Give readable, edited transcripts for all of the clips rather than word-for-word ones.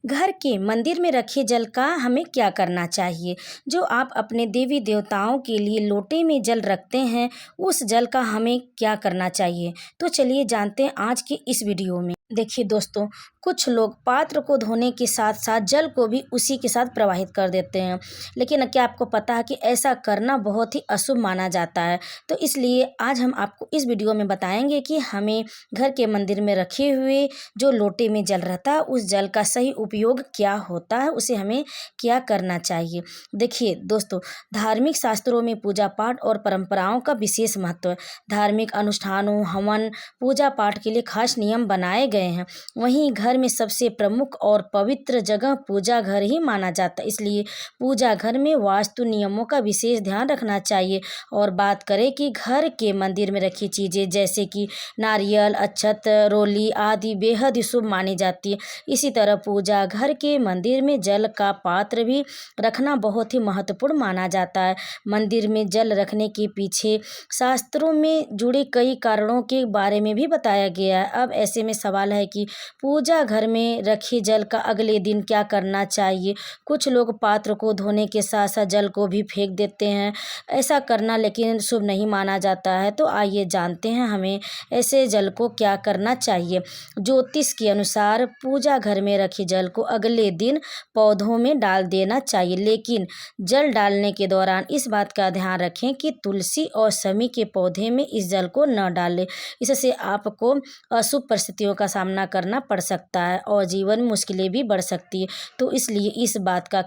घर के मंदिर में रखे जल का हमें क्या करना चाहिए। जो आप अपने देवी देवताओं के लिए लोटे में जल रखते हैं, उस जल का हमें क्या करना चाहिए। तो चलिए जानते हैं आज के इस वीडियो में। देखिए दोस्तों, कुछ लोग पात्र को धोने के साथ साथ जल को भी उसी के साथ प्रवाहित कर देते हैं, लेकिन क्या आपको पता है कि ऐसा करना बहुत ही अशुभ माना जाता है। तो इसलिए आज हम आपको इस वीडियो में बताएंगे कि हमें घर के मंदिर में रखे हुए जो लोटे में जल रहता है, उस जल का सही उपयोग क्या होता है, उसे हमें क्या करना चाहिए। देखिए दोस्तों, धार्मिक शास्त्रों में पूजा पाठ और परंपराओं का विशेष महत्व है। धार्मिक अनुष्ठानों, हवन, पूजा पाठ के लिए खास नियम बनाए गए हैं। वहीं घर में सबसे प्रमुख और पवित्र जगह पूजा घर ही माना जाता है, इसलिए पूजा घर में वास्तु नियमों का विशेष ध्यान रखना चाहिए। और बात करें कि घर के मंदिर में रखी चीज़ें जैसे कि नारियल, अक्षत, रोली आदि बेहद ही शुभ मानी जाती है। इसी तरह पूजा घर के मंदिर में जल का पात्र भी रखना बहुत ही महत्वपूर्ण माना जाता है। मंदिर में जल रखने के पीछे शास्त्रों में जुड़े कई कारणों के बारे में भी बताया गया है। अब ऐसे में सवाल है कि पूजा घर में रखे जल का अगले दिन क्या करना चाहिए। कुछ लोग पात्र को धोने के साथ साथ जल को भी फेंक देते हैं। ऐसा करना लेकिन शुभ नहीं माना जाता है। तो आइए जानते हैं हमें ऐसे जल को क्या करना चाहिए। ज्योतिष के अनुसार पूजा घर में रखे जल को अगले दिन पौधों में डाल देना चाहिए, लेकिन जल डालने के दौरान इस बात का ध्यान रखें कि तुलसी और शमी के पौधे में इस जल को न डालें। इससे आपको अशुभ परिस्थितियों का सामना करना पड़ सकता है और जीवन में मुश्किलें भी बढ़ सकती है। तो इसलिए इस बात का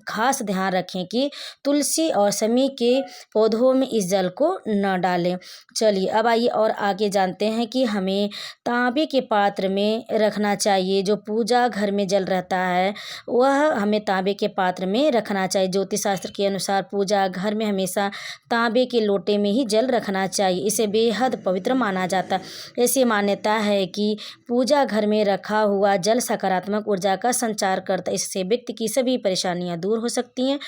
खास ध्यान रखें कि तुलसी और शमी के पौधों में इस जल को न डालें। चलिए अब आइए और आगे जानते हैं कि हमें तांबे के पात्र में रखना चाहिए। जो पूजा घर में जल रहता है, वह हमें तांबे के पात्र में रखना चाहिए। ज्योतिष शास्त्र के अनुसार पूजा घर में हमेशा तांबे के लोटे में ही जल रखना चाहिए। इसे बेहद पवित्र माना जाता है। ऐसी मान्यता है कि पूजा घर में रखा हुआ जल सकारात्मक ऊर्जा का संचार करता है। इससे व्यक्ति की सभी परेशानियां दूर हो सकती हैं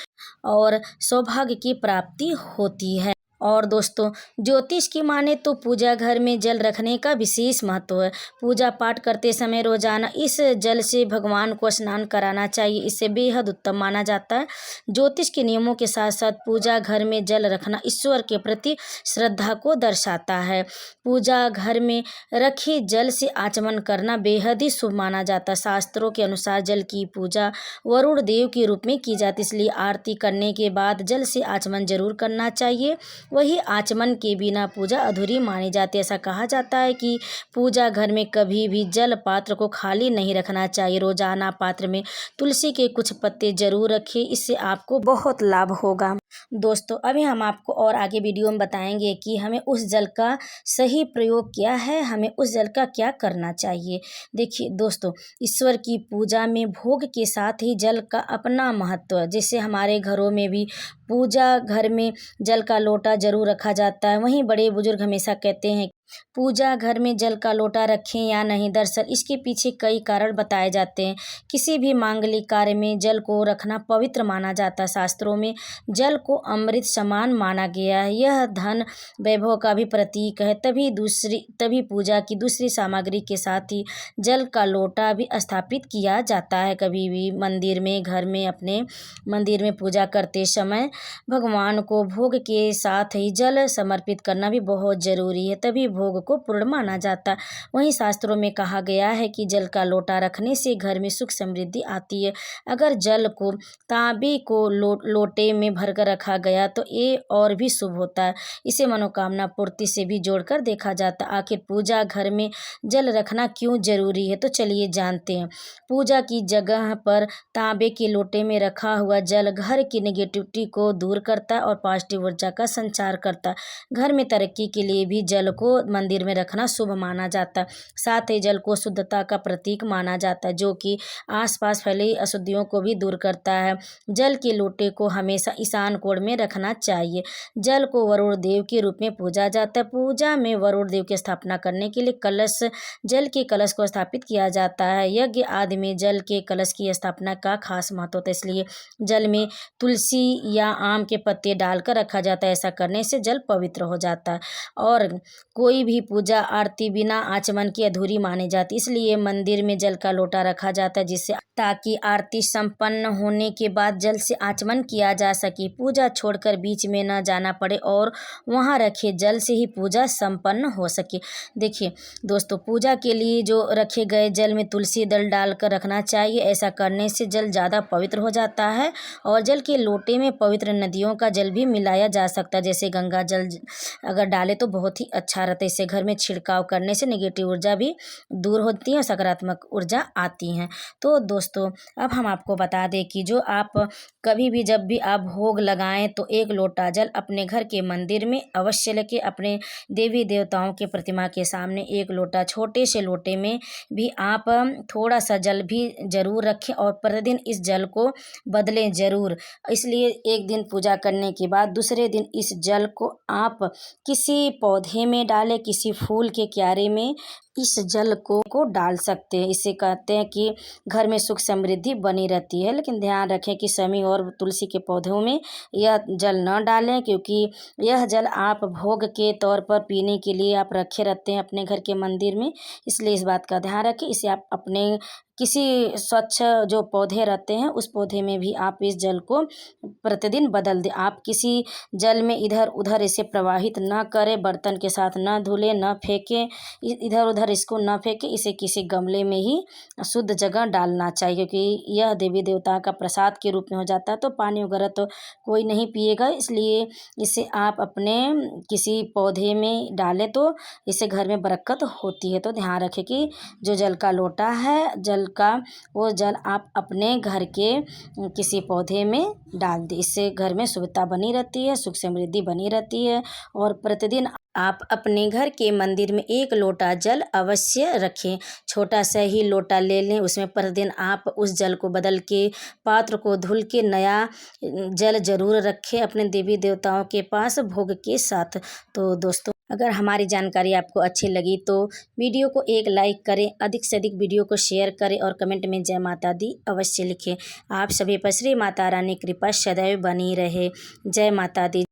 और सौभाग्य की प्राप्ति होती है। और दोस्तों, ज्योतिष की माने तो पूजा घर में जल रखने का विशेष महत्व है। पूजा पाठ करते समय रोजाना इस जल से भगवान को स्नान कराना चाहिए। इससे बेहद उत्तम माना जाता है। ज्योतिष के नियमों के साथ साथ पूजा घर में जल रखना ईश्वर के प्रति श्रद्धा को दर्शाता है। पूजा घर में रखे जल से आचमन करना बेहद ही शुभ माना जाता है। शास्त्रों के अनुसार जल की पूजा वरुण देव के रूप में की जाती है, इसलिए आरती करने के बाद जल से आचमन जरूर करना चाहिए। वही आचमन के बिना पूजा अधूरी मानी जाती है। ऐसा कहा जाता है कि पूजा घर में कभी भी जल पात्र को खाली नहीं रखना चाहिए। रोजाना पात्र में तुलसी के कुछ पत्ते जरूर रखें, इससे आपको बहुत लाभ होगा। दोस्तों, अभी हम आपको और आगे वीडियो में बताएंगे कि हमें उस जल का सही प्रयोग क्या है, हमें उस जल का क्या करना चाहिए। देखिए दोस्तों, ईश्वर की पूजा में भोग के साथ ही जल का अपना महत्व है। जैसे हमारे घरों में भी पूजा घर में जल का लोटा जरूर रखा जाता है। वहीं बड़े बुजुर्ग हमेशा कहते हैं पूजा घर में जल का लोटा रखें या नहीं। दरअसल इसके पीछे कई कारण बताए जाते हैं। किसी भी मांगलिक कार्य में जल को रखना पवित्र माना जाता है। शास्त्रों में जल को अमृत समान माना गया है। यह धन वैभव का भी प्रतीक है। तभी पूजा की दूसरी सामग्री के साथ ही जल का लोटा भी स्थापित किया जाता है। कभी भी मंदिर में, घर में, अपने मंदिर में पूजा करते समय भगवान को भोग के साथ ही जल समर्पित करना भी बहुत जरूरी है, तभी भोग को पूर्ण माना जाता है। वहीं शास्त्रों में कहा गया है कि जल का लोटा रखने से घर में सुख समृद्धि आती है। अगर जल को तांबे को लोटे में भरकर रखा गया तो ये और भी शुभ होता है। इसे मनोकामना पूर्ति से भी जोड़कर देखा जाता है। आखिर पूजा घर में जल रखना क्यों जरूरी है, तो चलिए जानते हैं। पूजा की जगह पर तांबे के लोटे में रखा हुआ जल घर की नेगेटिविटी को दूर करता है और पॉजिटिव ऊर्जा का संचार करता है। घर में तरक्की के लिए भी जल को मंदिर में रखना शुभ माना जाता है। साथ ही जल को शुद्धता का प्रतीक माना जाता है, जो कि आसपास फैली अशुद्धियों को भी दूर करता है। जल के लोटे को हमेशा ईशान कोण में रखना चाहिए। जल को वरुण देव के रूप में पूजा जाता है। पूजा में वरुण देव की स्थापना करने के लिए जल के कलश को स्थापित किया जाता है। यज्ञ आदि में जल के कलश की स्थापना का खास महत्व होता है, इसलिए जल में तुलसी या आम के पत्ते डालकर रखा जाता है। ऐसा करने से जल पवित्र हो जाता है और कोई कोई भी पूजा आरती बिना आचमन की अधूरी मानी जाती, इसलिए मंदिर में जल का लोटा रखा जाता है, जिससे ताकि आरती संपन्न होने के बाद जल से आचमन किया जा सके, पूजा छोड़कर बीच में न जाना पड़े और वहां रखे जल से ही पूजा संपन्न हो सके। देखिए दोस्तों, पूजा के लिए जो रखे गए जल में तुलसी दल डालकर रखना चाहिए। ऐसा करने से जल ज़्यादा पवित्र हो जाता है और जल के लोटे में पवित्र नदियों का जल भी मिलाया जा सकता है, जैसे गंगा जल अगर डाले तो बहुत ही अच्छा रहता है। इससे घर में छिड़काव करने से नेगेटिव ऊर्जा भी दूर होती है और सकारात्मक ऊर्जा आती है। तो दोस्तों, अब हम आपको बता दें कि जो आप कभी भी जब भी आप भोग लगाएं तो एक लोटा जल अपने घर के मंदिर में अवश्य लेके अपने देवी देवताओं के प्रतिमा के सामने एक लोटा, छोटे से लोटे में भी आप थोड़ा सा जल भी जरूर रखें और प्रतिदिन इस जल को बदलें जरूर। इसलिए एक दिन पूजा करने के बाद दूसरे दिन इस जल को आप किसी पौधे में डालें, किसी फूल के क्यारे में इस जल को डाल सकते हैं। इसे कहते हैं कि घर में सुख समृद्धि बनी रहती है। लेकिन ध्यान रखें कि शमी और तुलसी के पौधों में यह जल न डालें, क्योंकि यह जल आप भोग के तौर पर पीने के लिए आप रखे रहते हैं अपने घर के मंदिर में, इसलिए इस बात का ध्यान रखें। इसे आप अपने किसी स्वच्छ जो पौधे रहते हैं उस पौधे में भी आप इस जल को प्रतिदिन बदल दें। आप किसी जल में इधर उधर इसे प्रवाहित न करें, बर्तन के साथ न धुलें, न फेंकें, इधर उधर इसको न फेंकें। इसे किसी गमले में ही शुद्ध जगह डालना चाहिए, क्योंकि यह देवी देवता का प्रसाद के रूप में हो जाता है, तो पानी वगैरह तो कोई नहीं पिएगा। इसलिए इसे आप अपने किसी पौधे में डालें तो इससे घर में बरकत होती है। तो ध्यान रखें कि जो जल का लोटा है वो जल आप अपने घर के किसी पौधे में डाल दें। इससे घर में शुभता बनी रहती है, सुख समृद्धि बनी रहती है। और प्रतिदिन आप अपने घर के मंदिर में एक लोटा जल अवश्य रखें। छोटा सा ही लोटा ले लें, उसमें प्रतिदिन आप उस जल को बदल के, पात्र को धुल के नया जल जरूर रखें अपने देवी देवताओं के पास भोग के साथ। तो दोस्तों, अगर हमारी जानकारी आपको अच्छी लगी तो वीडियो को एक लाइक करें, अधिक से अधिक वीडियो को शेयर करें और कमेंट में जय माता दी अवश्य लिखें। आप सभी पर श्री माता रानी कृपा सदैव बनी रहे। जय माता दी।